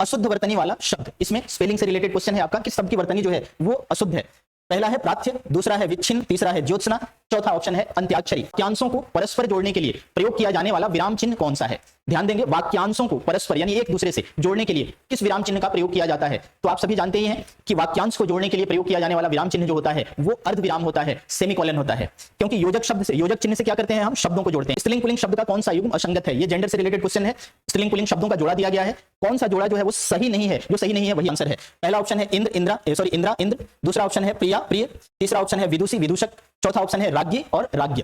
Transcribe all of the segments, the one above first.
अशुद्ध वर्तनी वाला शब्द। इसमें स्पेलिंग से रिलेटेड क्वेश्चन है आपका कि शब्द की वर्तनी जो है वो अशुद्ध है। पहला है प्रार्थ्य, दूसरा है विच्छिन्न, तीसरा है ज्योत्सना, चौथा ऑप्शन है अंत्याक्षरी। वाक्यांशों को परस्पर जोड़ने के लिए प्रयोग किया जाने वाला विराम चिन्ह कौन सा है? ध्यान देंगे, वाक्यांशों को परस्पर यानी एक दूसरे से जोड़ने के लिए किस विराम चिन्ह का प्रयोग किया जाता है? तो आप सभी जानते ही हैं कि वाक्यांश को जोड़ने के लिए प्रयोग किया जाने वाला विराम चिन्ह जो होता है वो अर्ध विराम होता है, सेमीकोलन होता है। क्योंकि योजक शब्द से, योजक चिन्ह से क्या करते हैं हम? शब्दों को जोड़ते हैं। स्त्रीलिंग पुल्लिंग शब्द का कौन सा युग्म असंगत है? ये जेंडर से रिलेटेड क्वेश्चन है। स्त्रीलिंग पुल्लिंग शब्दों का जोड़ा दिया गया है, कौन सा जोड़ा जो है वो सही नहीं है? जो सही नहीं है वही आंसर है। पहला ऑप्शन है इंद्र इंद्र, दूसरा ऑप्शन है प्रिया प्रिय, तीसरा ऑप्शन है विदुषी विदूषक, चौथा ऑप्शन है राज्ञी और राज्ञ।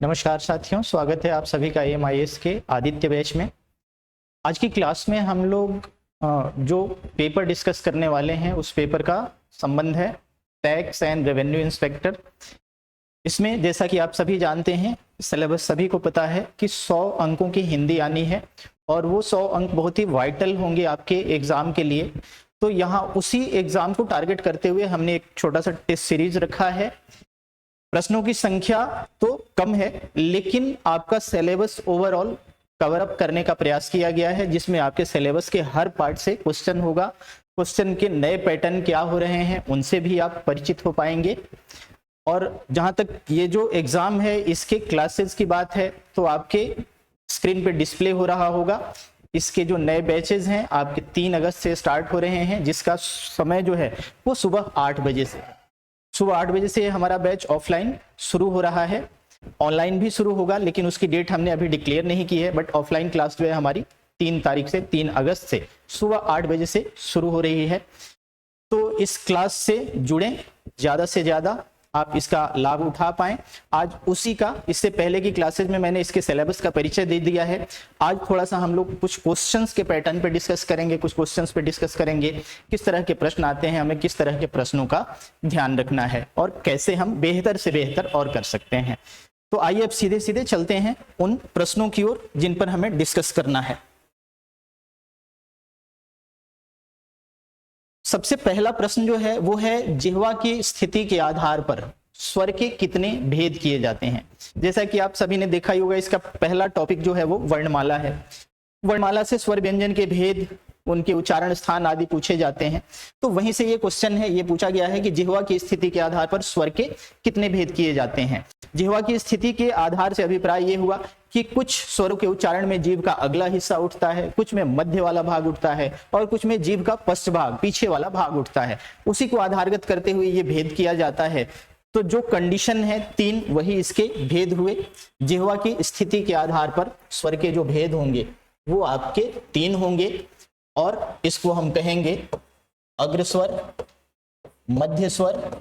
नमस्कार साथियों, स्वागत है आप सभी का AMIS के आदित्य बैच में। आज की क्लास में हम लोग जो पेपर डिस्कस करने वाले हैं उस पेपर का संबंध है टैक्स एंड रेवेन्यू इंस्पेक्टर। इसमें जैसा कि आप सभी जानते हैं, सिलेबस सभी को पता है कि 100 अंकों की हिंदी आनी है और वो 100 अंक बहुत ही वाइटल होंगे आपके एग्जाम के लिए। तो यहाँ उसी एग्जाम को टारगेट करते हुए हमने एक छोटा सा टेस्ट सीरीज रखा है। प्रश्नों की संख्या तो कम है लेकिन आपका सिलेबस ओवरऑल कवर अप करने का प्रयास किया गया है, जिसमें आपके सिलेबस के हर पार्ट से क्वेश्चन होगा। क्वेश्चन के नए पैटर्न क्या हो रहे हैं उनसे भी आप परिचित हो पाएंगे। और जहां तक ये जो एग्जाम है इसके क्लासेस की बात है तो आपके स्क्रीन पे डिस्प्ले हो रहा होगा। इसके जो नए बैचेस हैं आपके 3 अगस्त से स्टार्ट हो रहे हैं, जिसका समय जो है वो सुबह 8 बजे से। सुबह 8 बजे से हमारा बैच ऑफलाइन शुरू हो रहा है, ऑनलाइन भी शुरू होगा लेकिन उसकी डेट हमने अभी डिक्लेयर नहीं की है। बट ऑफलाइन क्लास जो है हमारी 3 तारीख से 3 अगस्त से सुबह 8 बजे से शुरू हो रही है। तो इस क्लास से जुड़ें, ज़्यादा से ज़्यादा आप इसका लाभ उठा पाएं। आज उसी का, इससे पहले की क्लासेस में मैंने इसके सिलेबस का परिचय दे दिया है। आज थोड़ा सा हम लोग कुछ क्वेश्चंस के पैटर्न पे डिस्कस करेंगे, कुछ क्वेश्चंस पे डिस्कस करेंगे, किस तरह के प्रश्न आते हैं, हमें किस तरह के प्रश्नों का ध्यान रखना है और कैसे हम बेहतर से बेहतर और कर सकते हैं। तो आइए अब सीधे सीधे चलते हैं उन प्रश्नों की ओर जिन पर हमें डिस्कस करना है। सबसे पहला प्रश्न जो है वो है जिह्वा की स्थिति के आधार पर स्वर के कितने भेद किए जाते हैं। जैसा कि आप सभी ने देखा ही होगा, इसका पहला टॉपिक जो है वो वर्णमाला है। वर्णमाला से स्वर व्यंजन के भेद, उनके उच्चारण स्थान आदि पूछे जाते हैं। तो वहीं से ये क्वेश्चन है, ये पूछा गया है कि जिह्वा की स्थिति के आधार पर स्वर के कितने भेद किए जाते हैं। जिह्वा की स्थिति के आधार से अभिप्राय ये हुआ कि कुछ स्वरों के उच्चारण में जीभ का अगला हिस्सा उठता है, कुछ में मध्य वाला भाग उठता है और कुछ में जीभ का पश्च भाग, पीछे वाला भाग उठता है। उसी को आधारगत करते हुए ये भेद किया जाता है। तो जो कंडीशन है 3 वही इसके भेद हुए। जिह्वा की स्थिति के आधार पर स्वर के जो भेद होंगे वो आपके 3 होंगे और इसको हम कहेंगे अग्र स्वर, मध्य स्वर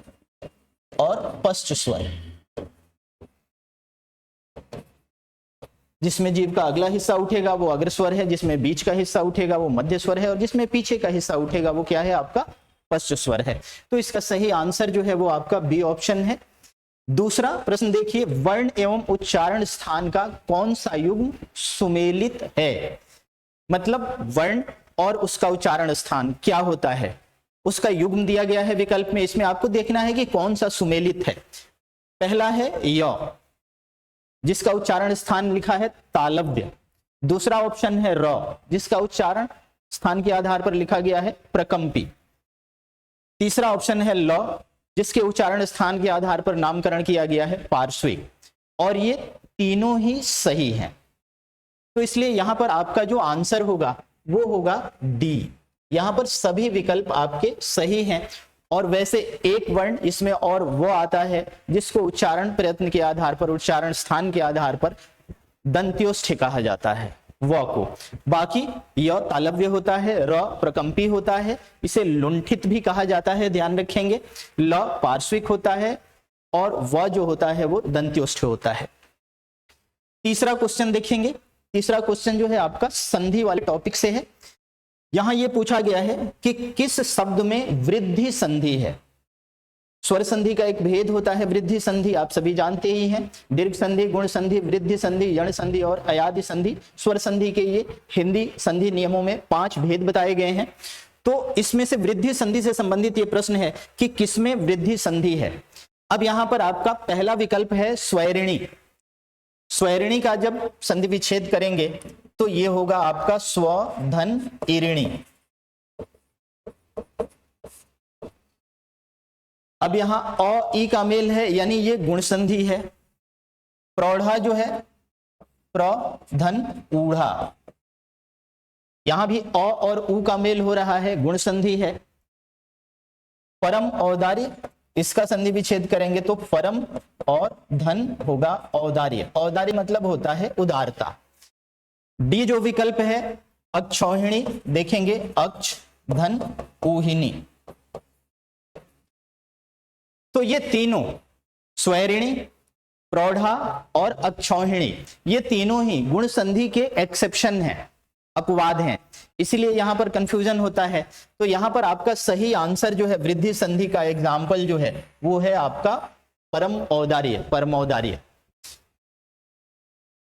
और पश्च स्वर। जिसमें जीभ का अगला हिस्सा उठेगा वो अग्र स्वर है, जिसमें बीच का हिस्सा उठेगा वो मध्य स्वर है और जिसमें पीछे का हिस्सा उठेगा वो क्या है? आपका पश्च स्वर है। तो इसका सही आंसर जो है वो आपका बी ऑप्शन है। दूसरा प्रश्न देखिए, वर्ण एवं उच्चारण स्थान का कौन सा युग्म सुमेलित है? मतलब वर्ण और उसका उच्चारण स्थान क्या होता है, उसका युग्म दिया गया है विकल्प में। इसमें आपको देखना है कि कौन सा सुमेलित है। पहला है य, जिसका उच्चारण स्थान लिखा है तालव्य। दूसरा ऑप्शन है र, जिसका उच्चारण स्थान के आधार पर लिखा गया है प्रकंपी। तीसरा ऑप्शन है ल, जिसके उच्चारण स्थान के आधार पर नामकरण किया गया है पार्श्विक। और ये तीनों ही सही हैं। तो इसलिए यहां पर आपका जो आंसर होगा वो होगा डी। यहां पर सभी विकल्प आपके सही हैं। और वैसे एक वर्ण इसमें और वो आता है जिसको उच्चारण प्रयत्न के आधार पर, उच्चारण स्थान के आधार पर दंत्योष्ठ कहा जाता है, व को। बाकी य तालव्य होता है, र प्रकंपी होता है, इसे लुंठित भी कहा जाता है, ध्यान रखेंगे। ल पार्श्विक होता है और व जो होता है वो दंत्योष्ठ होता है। तीसरा क्वेश्चन देखेंगे। तीसरा क्वेश्चन जो है आपका संधि वाले टॉपिक से है। यहां यह पूछा गया है कि किस शब्द में वृद्धि संधि है। स्वर संधि का एक भेद होता है वृद्धि संधि, आप सभी जानते ही हैं। दीर्घ संधि, गुण संधि, वृद्धि संधि, यण संधि और अयादि संधि। स्वर संधि के ये हिंदी संधि नियमों में 5 भेद बताए गए हैं। तो इसमें से वृद्धि संधि से संबंधित ये प्रश्न है कि किसमें वृद्धि संधि है। अब यहां पर आपका पहला विकल्प है स्वैरिणी। स्वैरिणी का जब संधि विच्छेद करेंगे तो ये होगा आपका स्व धन ईरिणी। अब यहां अ ई का मेल है, यानी ये गुण संधि है। प्रौढ़ा जो है प्र धन ऊढ़ा, यहां भी अ और उ का मेल हो रहा है, गुण संधि है। परम औदार्य, इसका संधि विच्छेद करेंगे तो परम और धन होगा औदार्य। औदार्य मतलब होता है उदारता। डी जो विकल्प है अक्षौहिणी, देखेंगे अक्ष धन ऊहिणी। तो ये तीनों स्वैरिणी, प्रौढ़ा और अक्षौहिणी, ये तीनों ही गुण संधि के एक्सेप्शन हैं, अपवाद हैं, इसलिए यहां पर कंफ्यूजन होता है। तो यहां पर आपका सही आंसर जो है वृद्धि संधि का एग्जाम्पल जो है वो है आपका परम औदार्य, परम औदार्य।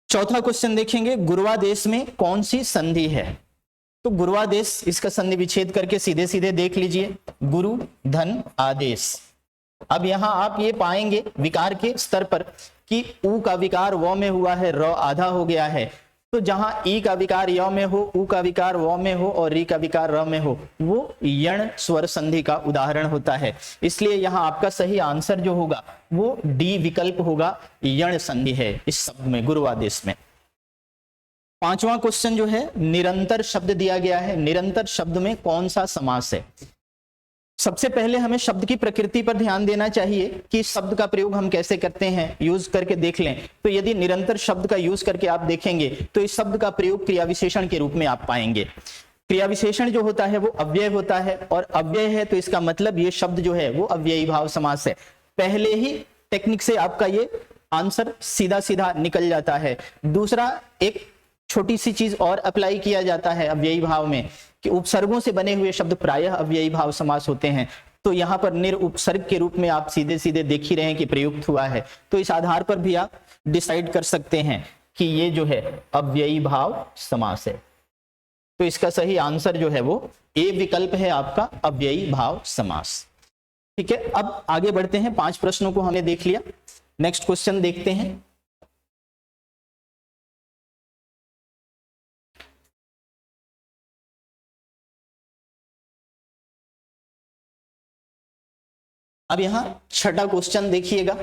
चौथा क्वेश्चन देखेंगे, गुरुवादेश में कौन सी संधि है? तो गुरुवादेश, इसका संधि विच्छेद करके सीधे सीधे देख लीजिए, गुरु धन आदेश। अब यहां आप ये पाएंगे विकार के स्तर पर कि उ का विकार व में हुआ है, र आधा हो गया है। तो जहां ई का विकार य में हो, उ का विकार व में हो और री का विकार र में हो, वो यण स्वर संधि का उदाहरण होता है। इसलिए यहां आपका सही आंसर जो होगा वो डी विकल्प होगा, यण संधि है इस शब्द में, गुरुवादेश में। पांचवा क्वेश्चन जो है, निरंतर शब्द दिया गया है, निरंतर शब्द में कौन सा समास है? सबसे पहले हमें शब्द की प्रकृति पर ध्यान देना चाहिए कि शब्द का प्रयोग हम कैसे करते हैं, यूज करके देख लें। तो यदि निरंतर शब्द का यूज करके आप देखेंगे तो इस शब्द का प्रयोग क्रिया विशेषण के रूप में आप पाएंगे। क्रिया विशेषण जो होता है वो अव्यय होता है, और अव्यय है तो इसका मतलब ये शब्द जो है वो अव्ययी भाव समास है। पहले ही टेक्निक से आपका ये आंसर सीधा सीधा निकल जाता है। दूसरा, एक छोटी सी चीज और अप्लाई किया जाता है अव्ययी भाव में कि उपसर्गों से बने हुए शब्द प्रायः अव्ययी भाव समास होते हैं। तो यहां पर निर उपसर्ग के रूप में आप सीधे सीधे देख ही रहे हैं कि प्रयुक्त हुआ है। तो इस आधार पर भी आप डिसाइड कर सकते हैं कि ये जो है अव्ययी भाव समास है। तो इसका सही आंसर जो है वो ए विकल्प है आपका, अव्ययी भाव समास। ठीक है, अब आगे बढ़ते हैं। 5 प्रश्नों को हमने देख लिया, नेक्स्ट क्वेश्चन देखते हैं। अब यहां छठा क्वेश्चन देखिएगा।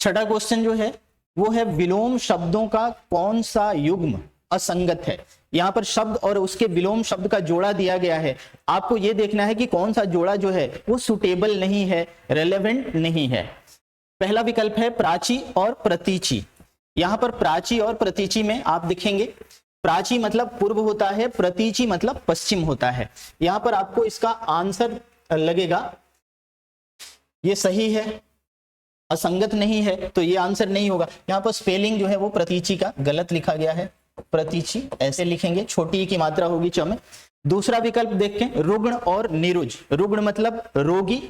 छठा क्वेश्चन जो है वो है, विलोम शब्दों का कौन सा युग्म असंगत है? यहां पर शब्द और उसके विलोम शब्द का जोड़ा दिया गया है। आपको यह देखना है कि कौन सा जोड़ा जो है वो सुटेबल नहीं है, रेलेवेंट नहीं है। पहला विकल्प है प्राची और प्रतीची। यहां पर प्राची और प्रतीची में आप देखेंगे, प्राची मतलब पूर्व होता है, प्रतीची मतलब पश्चिम होता है। यहां पर आपको इसका आंसर लगेगा ये सही है, असंगत नहीं है, तो ये आंसर नहीं होगा। यहाँ पर स्पेलिंग जो है वो प्रतीची का गलत लिखा गया है, प्रतीची ऐसे लिखेंगे, छोटी की मात्रा होगी च में। दूसरा विकल्प देखें, रुग्ण और निरुज। रुग्ण मतलब रोगी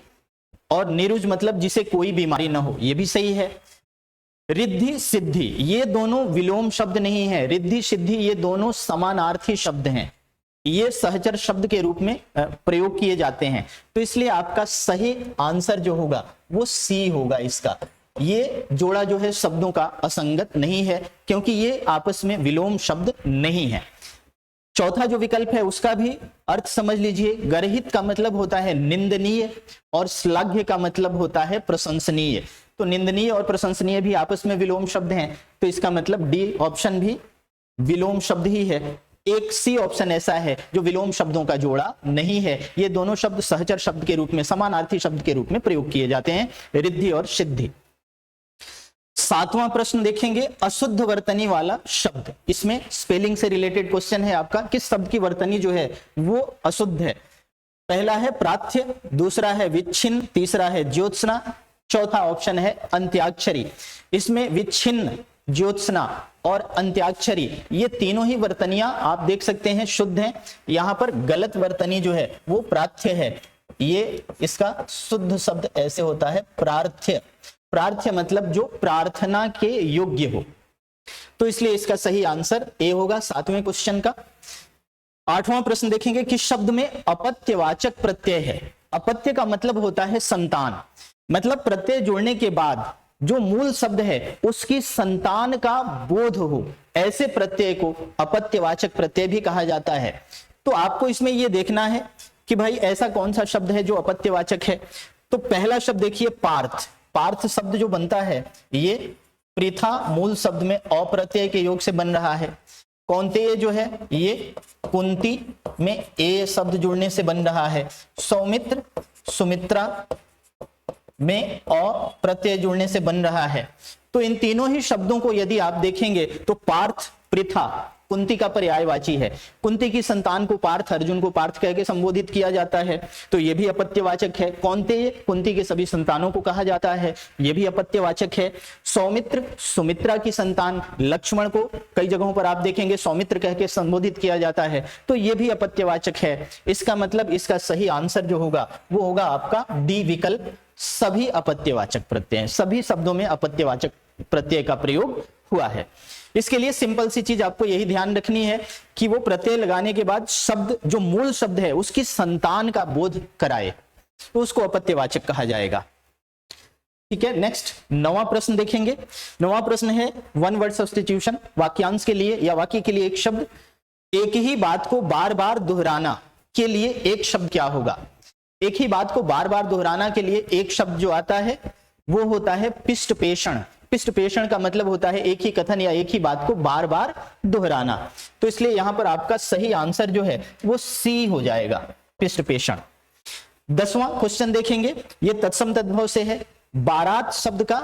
और निरुज मतलब जिसे कोई बीमारी ना हो, ये भी सही है। रिद्धि सिद्धि, ये दोनों विलोम शब्द नहीं है। रिद्धि सिद्धि ये दोनों समानार्थी शब्द हैं, ये सहचर शब्द के रूप में प्रयोग किए जाते हैं। तो इसलिए आपका सही आंसर जो होगा वो सी होगा इसका। ये जोड़ा जो है शब्दों का असंगत नहीं है, क्योंकि ये आपस में विलोम शब्द नहीं है। चौथा जो विकल्प है उसका भी अर्थ समझ लीजिए। गर्हित का मतलब होता है निंदनीय और श्लाघ्य का मतलब होता है प्रशंसनीय। तो निंदनीय और प्रशंसनीय भी आपस में विलोम शब्द हैं, तो इसका मतलब डी ऑप्शन भी विलोम शब्द ही है। एक सी ऑप्शन ऐसा है जो विलोम शब्दों का जोड़ा नहीं है। ये दोनों शब्द सहचर शब्द के रूप में, समानार्थी शब्द के रूप में प्रयोग किए जाते हैं, रिद्धि और सिद्धि। 7वां प्रश्न देखेंगे, अशुद्ध वर्तनी वाला शब्द। इसमें स्पेलिंग से रिलेटेड क्वेश्चन है आपका, किस शब्द की वर्तनी जो है वो अशुद्ध है? पहला है प्रार्थ्य, दूसरा है विच्छिन्न, तीसरा है ज्योत्सना, चौथा ऑप्शन है अंत्याक्षरी। इसमें विच्छिन्न, ज्योत्सना और अंत्याक्षरी ये तीनों ही वर्तनियां आप देख सकते हैं शुद्ध हैं। यहां पर गलत वर्तनी जो है वो प्रार्थ्य है। ये इसका शुद्ध शब्द ऐसे होता है प्रार्थ्य। प्रार्थ्य मतलब जो प्रार्थना के योग्य हो। तो इसलिए इसका सही आंसर ए होगा 7वें क्वेश्चन का। 8वां प्रश्न देखेंगे, किस शब्द में अपत्यवाचक प्रत्यय है? अपत्य का मतलब होता है संतान। मतलब प्रत्यय जोड़ने के बाद जो मूल शब्द है उसकी संतान का बोध हो, ऐसे प्रत्यय को अपत्यवाचक प्रत्यय भी कहा जाता है। तो आपको इसमें यह देखना है कि भाई ऐसा कौन सा शब्द है जो अपत्यवाचक है। तो पहला शब्द देखिए पार्थ। पार्थ शब्द जो बनता है ये पृथा मूल शब्द में अप्रत्यय के योग से बन रहा है। कौंतेय जो है ये कुंती में ए शब्द जुड़ने से बन रहा है। सौमित्र सुमित्रा में अ प्रत्यय जुड़ने से बन रहा है। तो इन तीनों ही शब्दों को यदि आप देखेंगे तो पार्थ पृथा कुंती का पर्यायवाची है। कुंती की संतान को पार्थ, अर्जुन को पार्थ कह के संबोधित किया जाता है, तो यह भी अपत्यवाचक है। कौंतेय कुंती के सभी संतानों को कहा जाता है, यह भी अपत्यवाचक है। सौमित्र सुमित्रा की संतान लक्ष्मण को कई जगहों पर आप देखेंगे सौमित्र कह के संबोधित किया जाता है, तो यह भी अपत्यवाचक है। इसका मतलब इसका सही आंसर जो होगा वो होगा आपका डी विकल्प, सभी अपत्यवाचक प्रत्यय हैं। सभी शब्दों में अपत्यवाचक प्रत्यय का प्रयोग हुआ है। इसके लिए सिंपल सी चीज आपको यही ध्यान रखनी है कि वो प्रत्यय लगाने के बाद शब्द जो मूल शब्द है उसकी संतान का बोध कराए, तो उसको अपत्यवाचक कहा जाएगा। ठीक है, नेक्स्ट 9वां प्रश्न देखेंगे। 9वां प्रश्न है वन वर्ड सब्स्टिट्यूशन। वाक्यांश के लिए या वाक्य के लिए एक शब्द, एक ही बात को बार बार दोहराना के लिए एक शब्द क्या होगा। एक ही बात को बार बार दोहराना के लिए एक शब्द जो आता है वो होता है पिष्टपेषण। पिष्टपेषण का मतलब होता है एक ही कथन या एक ही बात को बार बार दोहराना। तो इसलिए यहां पर आपका सही आंसर जो है वो सी हो जाएगा, पिष्टपेषण। 10वां क्वेश्चन देखेंगे, ये तत्सम तद्भव से है। बारात शब्द का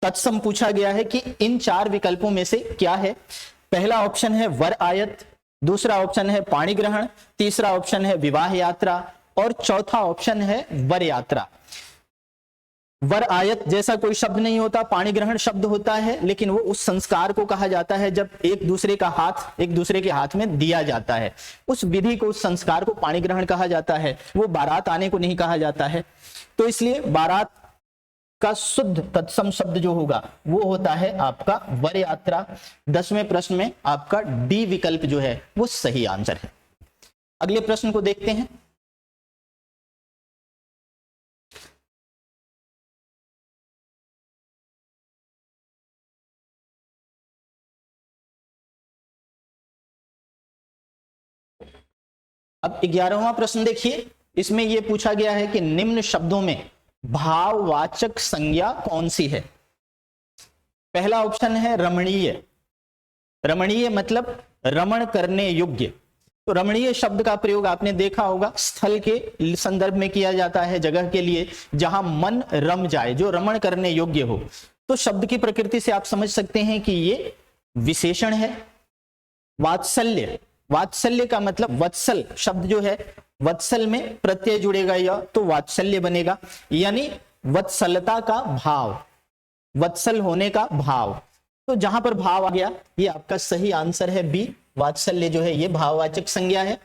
तत्सम पूछा गया है कि इन 4 विकल्पों में से क्या है। पहला ऑप्शन है वर आयत, दूसरा ऑप्शन है पाणी ग्रहण, तीसरा ऑप्शन है विवाह यात्रा और चौथा ऑप्शन है वर यात्रा। वर आयत जैसा कोई शब्द नहीं होता, पाणी ग्रहण शब्द होता है, लेकिन वो उस संस्कार को कहा जाता है जब एक दूसरे का हाथ एक दूसरे के हाथ में दिया जाता है, उस विधि को उस संस्कार को पाणी ग्रहण कहा जाता है, वो बारात आने को नहीं कहा जाता है। तो इसलिए बारात का शुद्ध तत्सम शब्द जो होगा वो होता है आपका वर यात्रा। 10वें प्रश्न में आपका डी विकल्प जो है वो सही आंसर है। अगले प्रश्न को देखते हैं। अब 11वां प्रश्न देखिए, इसमें यह पूछा गया है कि निम्न शब्दों में भाववाचक संज्ञा कौन सी है। पहला ऑप्शन है रमणीय। रमणीय मतलब रमण करने योग्य। तो रमणीय शब्द का प्रयोग आपने देखा होगा स्थल के संदर्भ में किया जाता है, जगह के लिए जहां मन रम जाए, जो रमण करने योग्य हो। तो शब्द की प्रकृति से आप समझ सकते हैं कि ये विशेषण है। वात्सल्य, वात्सल्य का मतलब वत्सल शब्द जो है वत्सल में प्रत्यय जुड़ेगा या तो वात्सल्य बनेगा, यानी वत्सलता का भाव, वत्सल होने का भाव। तो जहां पर भाव आ गया ये आपका सही आंसर है बी, वात्सल्य जो है ये भाववाचक संज्ञा है।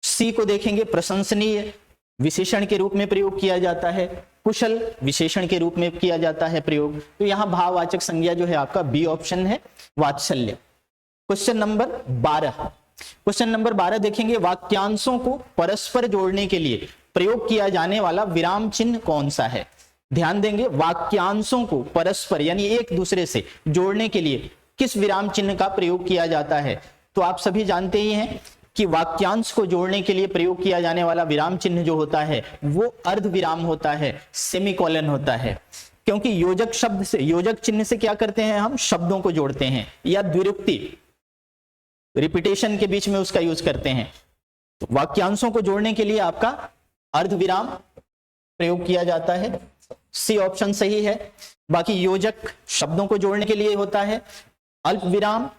सी को देखेंगे, प्रशंसनीय विशेषण के रूप में प्रयोग किया जाता है, कुशल विशेषण के रूप में किया जाता है प्रयोग। तो यहां भाववाचक संज्ञा जो है आपका बी ऑप्शन है, वात्सल्य। Question number 12। क्वेश्चन नंबर 12 देखेंगे, वाक्यांशों को परस्पर जोड़ने के लिए प्रयोग किया जाने वाला विराम चिन्ह कौन सा है। ध्यान देंगे, वाक्यांशों को परस्पर यानी एक दूसरे से जोड़ने के लिए किस विराम चिन्ह का प्रयोग किया जाता है। तो आप सभी जानते ही हैं कि वाक्यांश को जोड़ने के लिए प्रयोग किया जाने वाला विराम चिन्ह जो होता है वो अर्ध विराम होता है, सेमीकोलन होता है। क्योंकि योजक शब्द से, योजक चिन्ह से क्या करते हैं हम शब्दों को जोड़ते हैं, या द्विरुक्ति रिपीटेशन के बीच में उसका यूज करते हैं। तो वाक्यांशों को जोड़ने के लिए आपका अर्ध विराम प्रयोग किया जाता है, सी ऑप्शन सही है। बाकी योजक शब्दों को जोड़ने के लिए होता है अल्प विराम।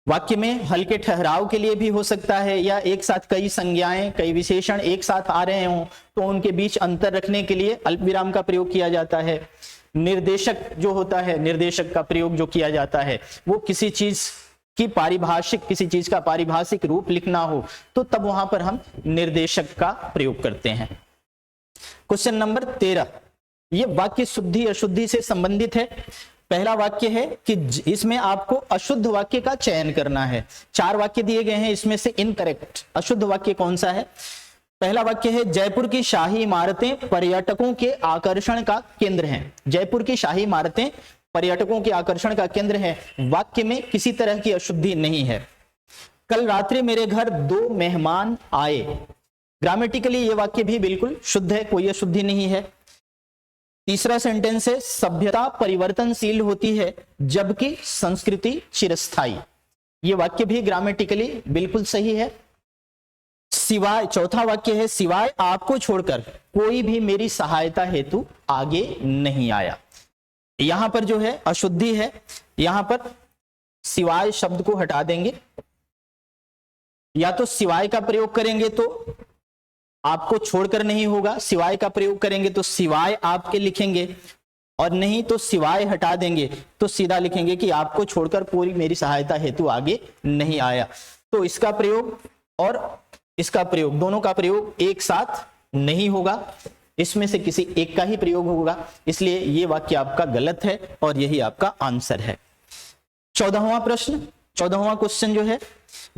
वाक्य में हल्के ठहराव के लिए भी हो सकता है, या एक साथ कई संज्ञाएं कई विशेषण एक साथ आ रहे हों तो उनके बीच अंतर रखने के लिए अल्प विराम का प्रयोग किया जाता है। निर्देशक जो होता है, निर्देशक का प्रयोग जो किया जाता है वो किसी चीज की पारिभाषिक, किसी चीज का पारिभाषिक रूप लिखना हो तो तब वहां पर हम निर्देशक का प्रयोग करते हैं। क्वेश्चन नंबर 13, ये वाक्य शुद्धि अशुद्धि से संबंधित है। पहला वाक्य है कि इसमें आपको अशुद्ध वाक्य का चयन करना है। 4 वाक्य दिए गए हैं, इसमें से इनकरेक्ट अशुद्ध वाक्य कौन सा है। पहला वाक्य है जयपुर की शाही इमारतें पर्यटकों के आकर्षण का केंद्र हैं। जयपुर की शाही इमारतें पर्यटकों के आकर्षण का केंद्र है। वाक्य में किसी तरह की अशुद्धि नहीं है। कल रात्रि मेरे घर 2 मेहमान आए। ग्रामेटिकली ये वाक्य भी बिल्कुल शुद्ध है, कोई अशुद्धि नहीं है। तीसरा सेंटेंस है सभ्यता परिवर्तनशील होती है जबकि संस्कृति चिरस्थायी। ये वाक्य भी ग्रामेटिकली बिल्कुल सही है। सिवाय, चौथा वाक्य है सिवाय आपको छोड़कर कोई भी मेरी सहायता हेतु आगे नहीं आया। यहां पर जो है अशुद्धि है, यहां पर सिवाय शब्द को हटा देंगे, या तो सिवाय का प्रयोग करेंगे तो आपको छोड़कर नहीं होगा, सिवाय का प्रयोग करेंगे तो सिवाय आपके लिखेंगे, और नहीं तो सिवाय हटा देंगे तो सीधा लिखेंगे कि आपको छोड़कर कोई मेरी सहायता हेतु आगे नहीं आया। तो इसका प्रयोग और इसका प्रयोग, दोनों का प्रयोग एक साथ नहीं होगा, इसमें से किसी एक का ही प्रयोग होगा, इसलिए ये वाक्य आपका गलत है और यही आपका आंसर है। 14वां प्रश्न, 14वां क्वेश्चन जो है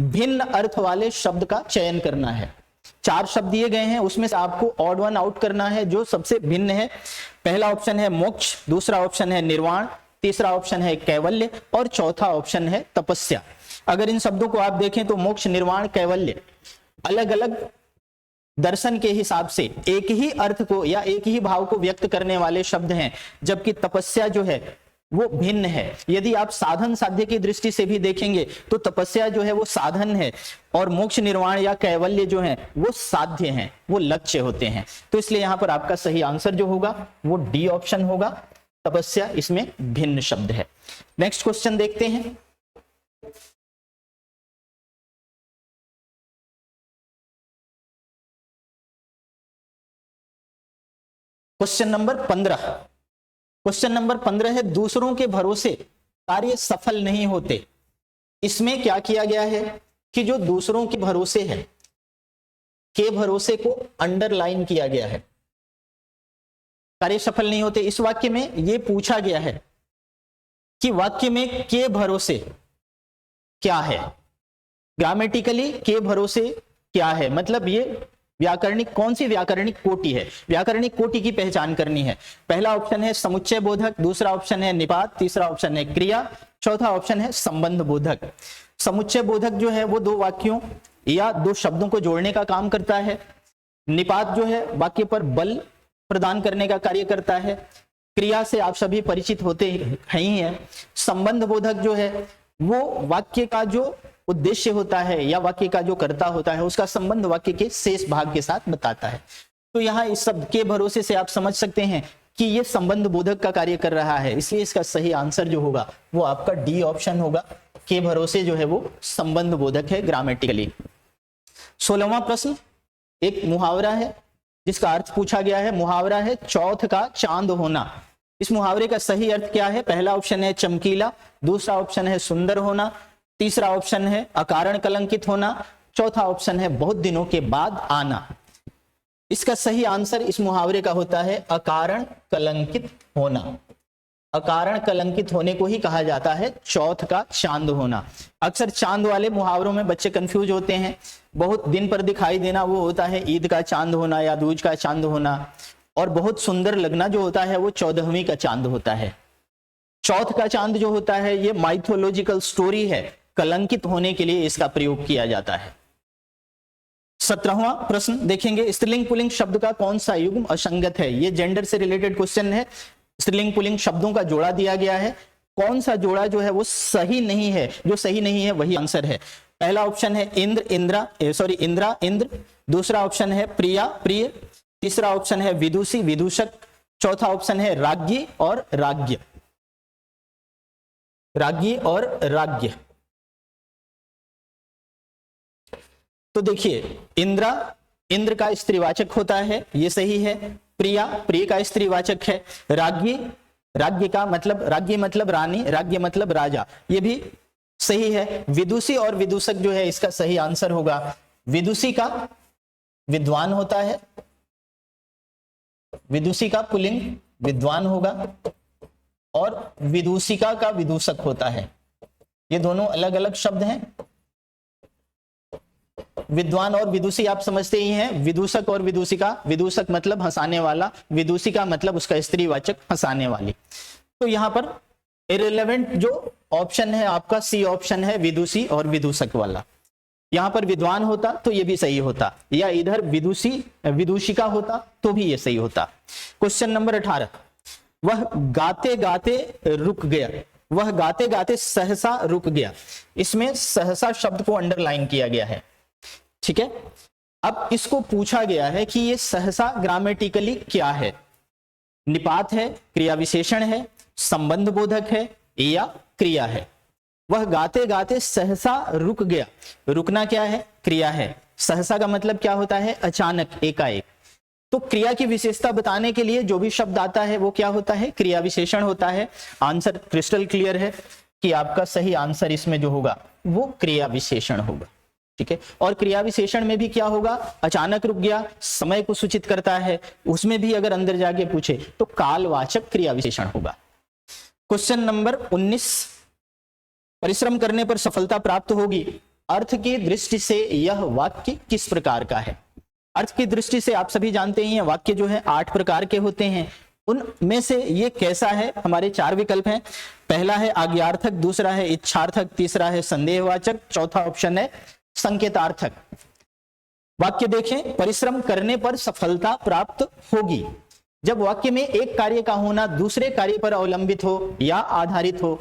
भिन्न अर्थ वाले शब्द का चयन करना है। 4 शब्द दिए गए हैं, उसमें से आपको ऑड वन आउट करना है जो सबसे भिन्न है। पहला ऑप्शन है मोक्ष, दूसरा ऑप्शन है निर्वाण, तीसरा ऑप्शन है कैवल्य और चौथा ऑप्शन है तपस्या। अगर इन शब्दों को आप देखें तो मोक्ष, निर्वाण, कैवल्य अलग अलग दर्शन के हिसाब से एक ही अर्थ को या एक ही भाव को व्यक्त करने वाले शब्द हैं, जबकि तपस्या जो है वो भिन्न है। यदि आप साधन साध्य की दृष्टि से भी देखेंगे तो तपस्या जो है वो साधन है और मोक्ष, निर्वाण या कैवल्य जो है वो साध्य हैं, वो लक्ष्य होते हैं। तो इसलिए यहां पर आपका सही आंसर जो होगा वो डी ऑप्शन होगा, तपस्या इसमें भिन्न शब्द है। नेक्स्ट क्वेश्चन देखते हैं। Question number 15। क्वेश्चन नंबर 15 है दूसरों के भरोसे कार्य सफल नहीं होते। इसमें क्या किया गया है कि जो दूसरों के भरोसे है, के भरोसे को अंडरलाइन किया गया है, कार्य सफल नहीं होते। इस वाक्य में यह पूछा गया है कि वाक्य में के भरोसे क्या है। ग्रामेटिकली के भरोसे क्या है, मतलब ये व्याकरणिक कौन सी व्याकरणिक कोटि है, व्याकरणिक कोटि की पहचान करनी है। पहला ऑप्शन है समुच्चय बोधक, दूसरा ऑप्शन है निपात, तीसरा ऑप्शन है क्रिया, चौथा ऑप्शन है संबंध बोधक। समुच्चय बोधक जो है वो 2 वाक्यों या 2 शब्दों को जोड़ने का काम करता है। निपात जो है वाक्य पर बल प्रदान करने का कार्य करता है। क्रिया से आप सभी परिचित होते ही हैं। संबंध बोधक जो है वो वाक्य का जो उद्देश्य होता है या वाक्य का जो कर्ता होता है उसका संबंध वाक्य के शेष भाग के साथ बताता है। तो यहाँ इस शब्द के भरोसे से आप समझ सकते हैं कि ये संबंध बोधक का कार्य कर रहा है, इसलिए इसका सही आंसर जो होगा वो आपका डी ऑप्शन होगा। के भरोसे जो है वो संबंध बोधक है ग्रामेटिकली। 16वां प्रश्न एक मुहावरा है जिसका अर्थ पूछा गया है। मुहावरा है चौथ का चांद होना। इस मुहावरे का सही अर्थ क्या है? पहला ऑप्शन है चमकीला, दूसरा ऑप्शन है सुंदर होना, तीसरा ऑप्शन है अकारण कलंकित होना, चौथा ऑप्शन है बहुत दिनों के बाद आना। इसका सही आंसर इस मुहावरे का होता है अकारण कलंकित होना। अकारण कलंकित होने को ही कहा जाता है चौथ का चांद होना। अक्सर चांद वाले मुहावरों में बच्चे कंफ्यूज होते हैं। बहुत दिन पर दिखाई देना वो होता है ईद का चांद होना या दूज का चांद होना, और बहुत सुंदर लगना जो होता है वो 14वीं का चांद होता है। चौथ का चांद जो होता है ये माइथोलॉजिकल स्टोरी है, कलंकित होने के लिए इसका प्रयोग किया जाता है। 17वां प्रश्न देखेंगे, स्त्रीलिंग पुल्लिंग शब्द का कौन सा युग्म असंगत है? ये जेंडर से रिलेटेड क्वेश्चन है। स्त्रीलिंग पुल्लिंग शब्दों का जोड़ा दिया गया है, कौन सा जोड़ा जो है वो सही नहीं है? जो सही नहीं है वही आंसर है। पहला ऑप्शन है इंद्र इंद्रा इंद्र, दूसरा ऑप्शन है प्रिया प्रिय, तीसरा ऑप्शन है विदुषी विदूषक, चौथा ऑप्शन है राज्ञी और राज्ञ। राज्ञी और राज्ञ। तो देखिए इंद्रा इंद्र का स्त्रीवाचक होता है, ये सही है। प्रिया प्रिय का स्त्रीवाचक है। राज्ञी राज्ञ का मतलब राज्ञी मतलब रानी, राज्ञ मतलब राजा, ये भी सही है। विदुषी और विदूषक जो है इसका सही आंसर होगा। विदुषी का विद्वान होता है, विदुषी का पुल्लिंग विद्वान होगा, और विदूषिका का विदूषक होता है। ये दोनों अलग अलग शब्द हैं। विद्वान और विदुषी आप समझते ही हैं, विदूषक और विदूषिका, विदूषक मतलब हंसाने वाला, विदूषिका मतलब उसका स्त्रीवाचक हंसाने वाली। तो यहाँ पर इररिलेवेंट जो ऑप्शन है आपका सी ऑप्शन है, विदुषी और विदूषक वाला। यहाँ पर विद्वान होता तो ये भी सही होता, या इधर विदुषी विदूषिका होता तो भी ये सही होता। क्वेश्चन नंबर 18, वह गाते गाते रुक गया, वह गाते गाते सहसा रुक गया। इसमें सहसा शब्द को अंडरलाइन किया गया है, ठीक है। अब इसको पूछा गया है कि ये सहसा ग्रामेटिकली क्या है, निपात है, क्रिया विशेषण है, संबंध बोधक है या क्रिया है। वह गाते गाते सहसा रुक गया, रुकना क्या है, क्रिया है। सहसा का मतलब क्या होता है, अचानक, एकाएक। तो क्रिया की विशेषता बताने के लिए जो भी शब्द आता है वो क्या होता है, क्रिया विशेषण होता है। आंसर क्रिस्टल क्लियर है कि आपका सही आंसर इसमें जो होगा वो क्रिया विशेषण होगा, ठीक है। और क्रिया विशेषण में भी क्या होगा, अचानक रुक गया, समय को सूचित करता है। उसमें भी अगर अंदर जाके पूछे तो कालवाचक क्रिया विशेषण होगा। क्वेश्चन नंबर 19, परिश्रम करने पर सफलता प्राप्त होगी, अर्थ की दृष्टि से यह वाक्य किस प्रकार का है। अर्थ की दृष्टि से आप सभी जानते ही हैं वाक्य जो है 8 प्रकार के होते हैं, उनमें से ये कैसा है, हमारे 4 विकल्प हैं। पहला है आज्ञार्थक, दूसरा है इच्छार्थक, तीसरा है संदेहवाचक, चौथा ऑप्शन है संकेतार्थक। वाक्य देखें, परिश्रम करने पर सफलता प्राप्त होगी। जब वाक्य में एक कार्य का होना दूसरे कार्य पर अवलंबित हो या आधारित हो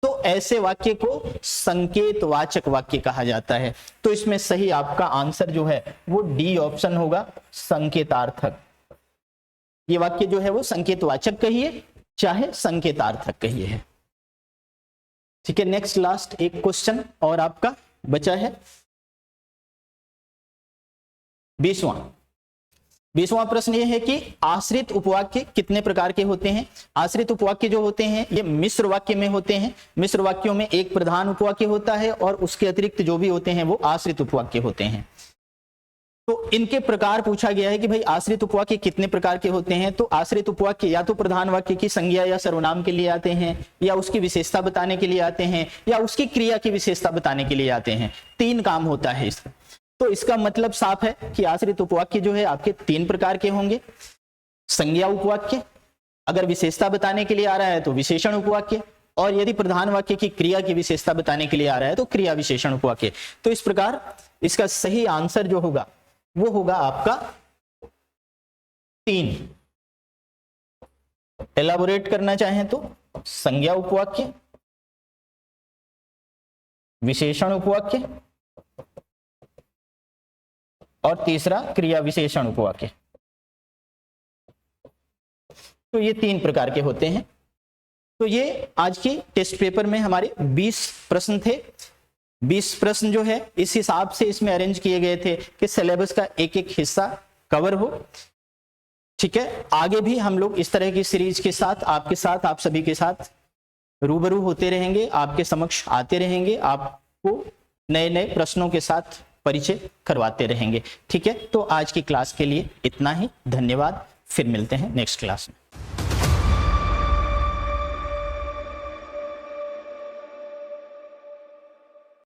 तो ऐसे वाक्य को संकेतवाचक वाक्य कहा जाता है। तो इसमें सही आपका आंसर जो है वो डी ऑप्शन होगा, संकेतार्थक। ये वाक्य जो है वो संकेतवाचक कहिए चाहे संकेतार्थक कहिए है, ठीक है। नेक्स्ट लास्ट एक क्वेश्चन और आपका बचा है 20वां प्रश्न ये है कि आश्रित उपवाक्य कितने प्रकार के होते हैं। आश्रित उपवाक्य जो होते हैं ये मिश्र वाक्य में होते हैं। मिश्र वाक्यों में एक प्रधान उपवाक्य होता है और उसके अतिरिक्त जो भी होते हैं वो आश्रित उपवाक्य होते हैं। तो इनके प्रकार पूछा गया है कि भाई आश्रित उपवाक्य कितने प्रकार के होते हैं। तो आश्रित उपवाक्य या तो प्रधान वाक्य की संज्ञा या सर्वनाम के लिए आते हैं, या उसकी विशेषता बताने के लिए आते हैं, या उसकी क्रिया की विशेषता बताने के लिए आते हैं। 3 काम होता है इसका। तो इसका मतलब साफ है कि आश्रित उपवाक्य जो है आपके 3 प्रकार के होंगे। संज्ञा उपवाक्य, अगर विशेषता बताने के लिए आ रहा है तो विशेषण उपवाक्य, और यदि प्रधान वाक्य की क्रिया की विशेषता बताने के लिए आ रहा है तो क्रिया विशेषण उपवाक्य। तो इस प्रकार इसका सही आंसर जो होगा वो होगा आपका 3। एलाबोरेट करना चाहें तो संज्ञा उपवाक्य, विशेषण उपवाक्य और तीसरा क्रिया विशेषण उपवाक्य। तो ये 3 प्रकार के होते हैं। तो ये आज के टेस्ट पेपर में हमारे 20 प्रश्न थे। 20 प्रश्न जो है इस हिसाब से इसमें अरेंज किए गए थे कि सिलेबस का एक एक हिस्सा कवर हो, ठीक है। आगे भी हम लोग इस तरह की सीरीज के साथ आपके साथ, आप सभी के साथ रूबरू होते रहेंगे, आपके समक्ष आते रहेंगे, आपको नए नए प्रश्नों के साथ परिचय करवाते रहेंगे, ठीक है। तो आज की क्लास के लिए इतना ही, धन्यवाद। फिर मिलते हैं नेक्स्ट क्लास में।